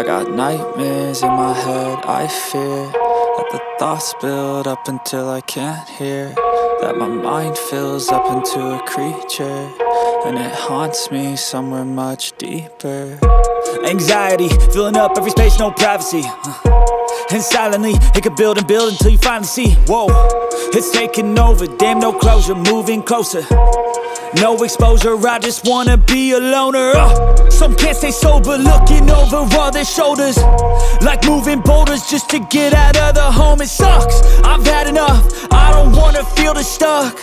got nightmares in my head, I fear that the thoughts build up until I can't hear, that my mind fills up into a creature, and it haunts me somewhere much deeper. Anxiety, filling up every space, no privacy. And silently, it could build and build until you finally see, whoa, it's taking over, damn no closure, moving closer. No exposure, I just wanna be a loner. Some can't stay sober, looking over all their shoulders, like moving boulders just to get out of the home. It sucks, I've had enough, I don't wanna feel the stuck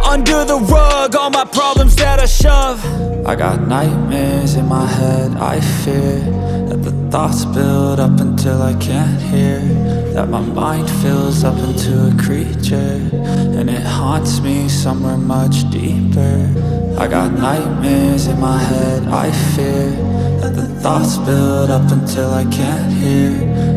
under the rug, all my problems that I shove. I got nightmares in my head, I fear that the thoughts build up until I can't hear, that my mind fills up into a creature, and it haunts me somewhere much deeper. I got nightmares in my head, I fear that the thoughts build up until I can't hear,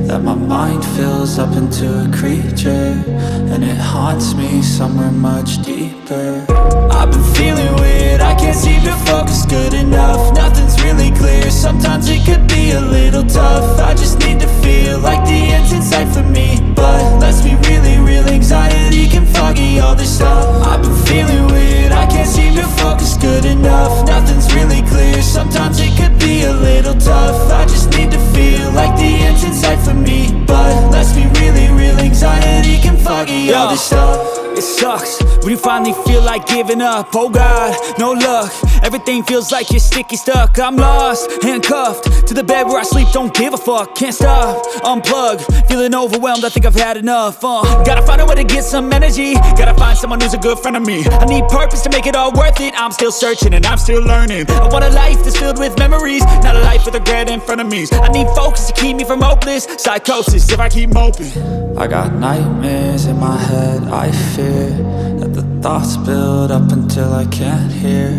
that my mind fills up into a creature, and it haunts me somewhere much deeper. I've been feeling weird, I can't seem to focus good enough. Nothing's really clear, sometimes it could be a little tough. I just need to feel like the end's in sight for me, but let's be really real, anxiety can foggy all this stuff. I've been feeling weird, I can't seem to focus good enough. Nothing's really clear, sometimes it could be a little tough. I just need to feel like the end's in sight for me, but let's be really real, anxiety can foggy all this stuff. It sucks when you finally feel like giving up. Oh God, no luck, everything feels like you're sticky stuck. I'm lost, handcuffed to the bed where I sleep, don't give a fuck. Can't stop, unplug, feeling overwhelmed, I think I've had enough. Gotta find a way to get some energy, gotta find someone who's a good friend of me. I need purpose to make it all worth it, I'm still searching and I'm still learning. I want a life that's filled with memories, not a life with regret and frenemies. I need focus to keep me from hopeless psychosis if I keep moping. I got nightmares in my head, I fear that the thoughts build up until I can't hear,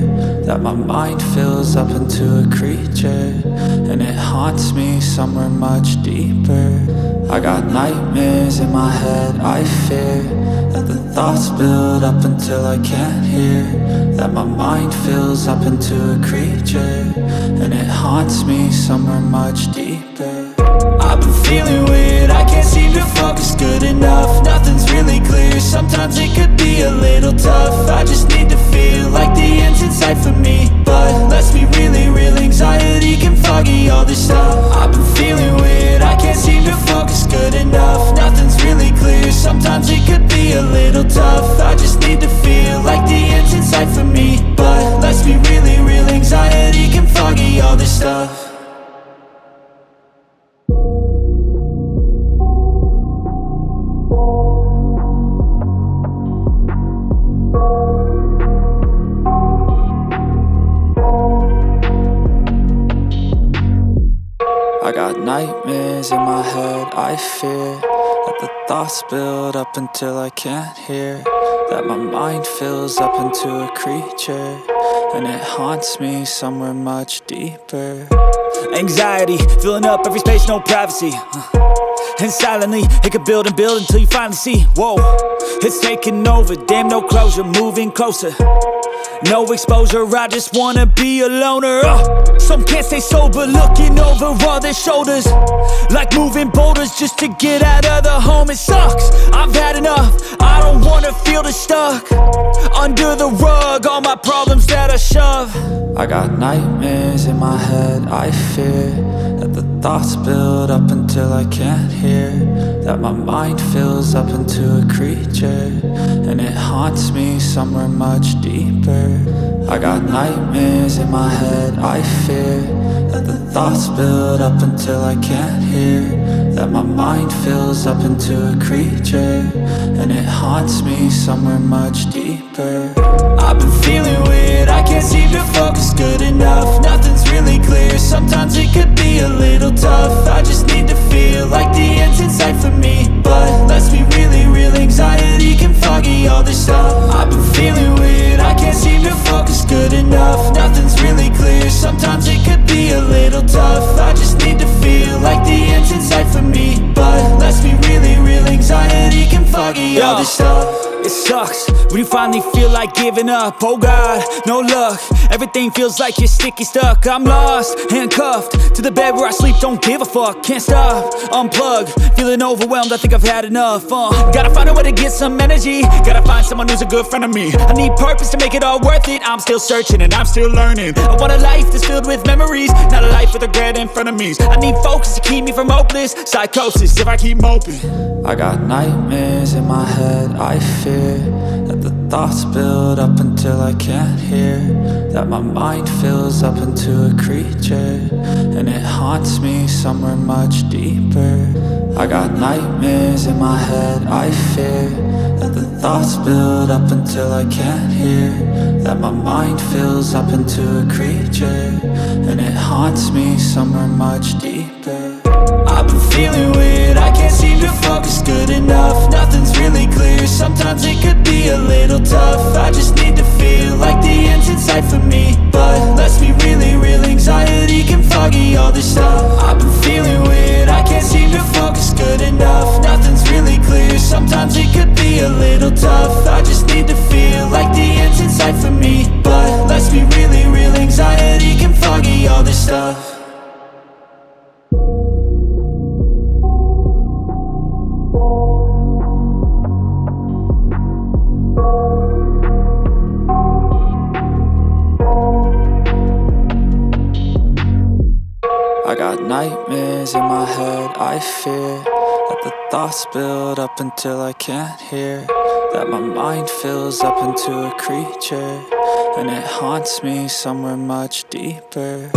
that my mind fills up into a creature, and it haunts me somewhere much deeper. I got nightmares in my head, I fear that the thoughts build up until I can't hear, that my mind fills up into a creature, and it haunts me somewhere much deeper. I've been feeling weird, I can't seem to focus good enough. Nothing's really clear, sometimes it could be a little tough. I just need to feel like the end's in sight for me, but let's be really real, anxiety can foggy all this stuff. I've been feeling weird, I can't seem to focus good enough. Nothing's really clear, sometimes it could be a little tough. I just need to feel like the end's in sight for me, but let's be really real, anxiety can foggy all this stuff. I got nightmares in my head, I fear that the thoughts build up until I can't hear, that my mind fills up into a creature, and it haunts me somewhere much deeper. Anxiety, filling up every space, no privacy. And silently, it could build and build until you finally see, whoa, it's taking over, damn no closure, moving closer. No exposure, I just wanna be a loner. Some can't stay sober, looking over all their shoulders, like moving boulders just to get out of the home. It sucks, I've had enough, I don't wanna feel the stuck under the rug, all my problems that I shove. I got nightmares in my head, I fear that the thoughts build up until I can't hear, that my mind fills up into a creature, and it haunts me somewhere much deeper. I got nightmares in my head, I fear that the thoughts build up until I can't hear, that my mind fills up into a creature, and it haunts me somewhere much deeper. I've been feeling weird, I can't seem to focus good enough. Nothing's really clear, sometimes it could be a little tough. I just need to feel like the end's in sight for me, but let's be really real, anxiety can foggy all this stuff. I've been feeling weird, I can't seem to focus good enough. Nothing's really clear, sometimes it could be a little tough. I just need to feel like the end's in sight for me, but let's be really real, anxiety can foggy all this stuff. It It sucks when you finally feel like giving up. Oh God, no luck. Everything feels like you're sticky stuck. I'm lost, handcuffed to the bed where I sleep. Don't give a fuck, can't stop. Unplug, feeling overwhelmed. I think I've had enough. Gotta find a way to get some energy. Gotta find someone who's a good friend of me. I need purpose to make it all worth it. I'm still searching and I'm still learning. I want a life that's filled with memories, not a life with regret and frenemies. I need focus to keep me from hopeless psychosis if I keep moping. I got nightmares in my head. I fear that the thoughts build up until I can't hear, that my mind fills up into a creature, and it haunts me somewhere much deeper. I got nightmares in my head. I fear that the thoughts build up until I can't hear, that my mind fills up into a creature, and it haunts me somewhere much deeper. I've been feeling weird, I can't seem to focus good enough. Nothing's really clear, sometimes it could be a little tough. I just need to feel like the end's in sight for me, but let's be really real, anxiety can foggy all this stuff. I've been feeling weird, I can't seem to focus good enough. Nothing's really clear, sometimes it could be a little tough. I just need to feel like the end's in sight for me, but let's be really real, anxiety can foggy all this stuff. I got nightmares in my head. I fear that the thoughts build up until I can't hear, that my mind fills up into a creature, and it haunts me somewhere much deeper.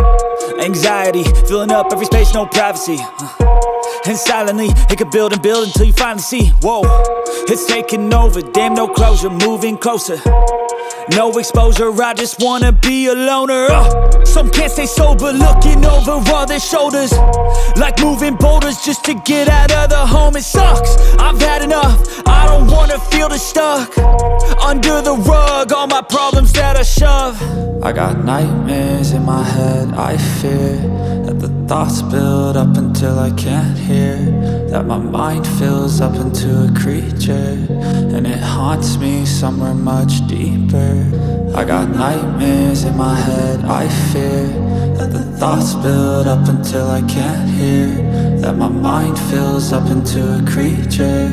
Anxiety filling up every space, no privacy. And silently, it could build and build until you finally see, whoa, it's taking over, damn, no closure, moving closer. No exposure, I just wanna be a loner. Some can't stay sober, looking over all their shoulders, like moving boulders just to get out of the home. It sucks, I've had enough, I don't wanna feel the stuck under the rug, all my problems that I shove. I got nightmares in my head. I fear that the thoughts build up until I can't hear, that my mind fills up into a creature, and it haunts me somewhere much deeper. I got nightmares in my head. I fear that the thoughts build up until I can't hear, that my mind fills up into a creature,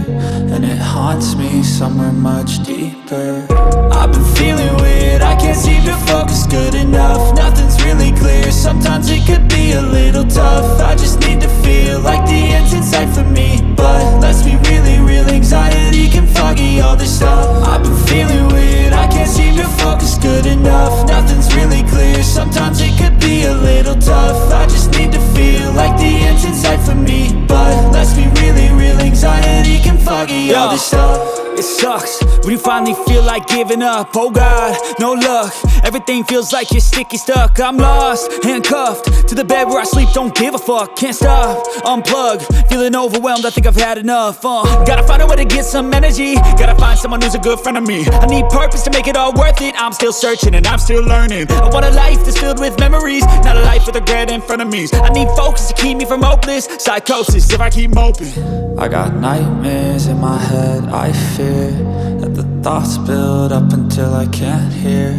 and it haunts me somewhere much deeper. I've been feeling weird, I can't seem to focus good enough. Nothing's really clear, sometimes it could be a little tough. I just need to feel like the end's in sight for me, but let's be really real, anxiety can foggy all this stuff. I've been feeling weird, I can't seem to focus good enough. Nothing's really clear, sometimes it could be a little tough. I just need to feel like the end's in sight for me, but let's be really real, anxiety can foggy all this stuff. It sucks when you finally feel like giving up. Oh God, no luck. Everything feels like you're sticky stuck. I'm lost, handcuffed to the bed where I sleep. Don't give a fuck, can't stop. Unplug, feeling overwhelmed. I think I've had enough. Gotta find a way to get some energy. Gotta find someone who's a good friend of me. I need purpose to make it all worth it. I'm still searching and I'm still learning. I want a life that's filled with memories, not a life with regret and frenemies. I need focus to keep me from hopeless psychosis if I keep moping. I got nightmares in my head. I fear that the thoughts build up until I can't hear,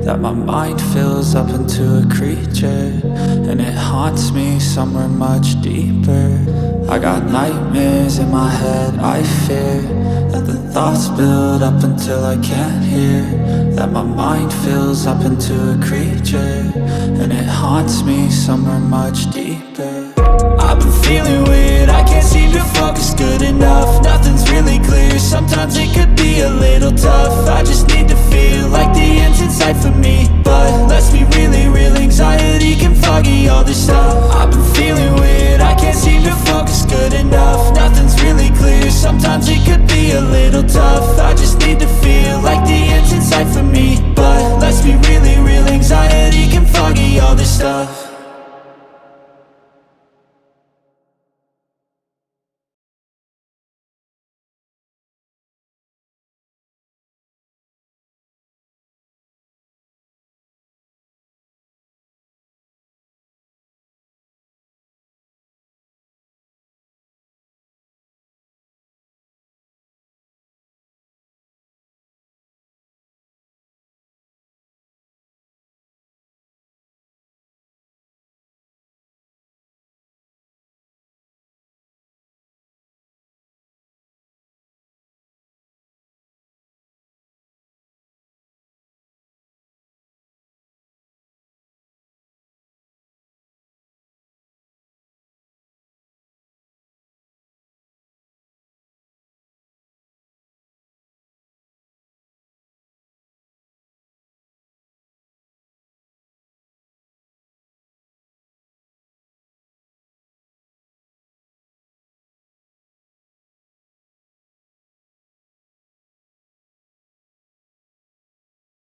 that my mind fills up into a creature, and it haunts me somewhere much deeper. I got nightmares in my head. I fear that the thoughts build up until I can't hear, that my mind fills up into a creature, and it haunts me somewhere much deeper. I've been feeling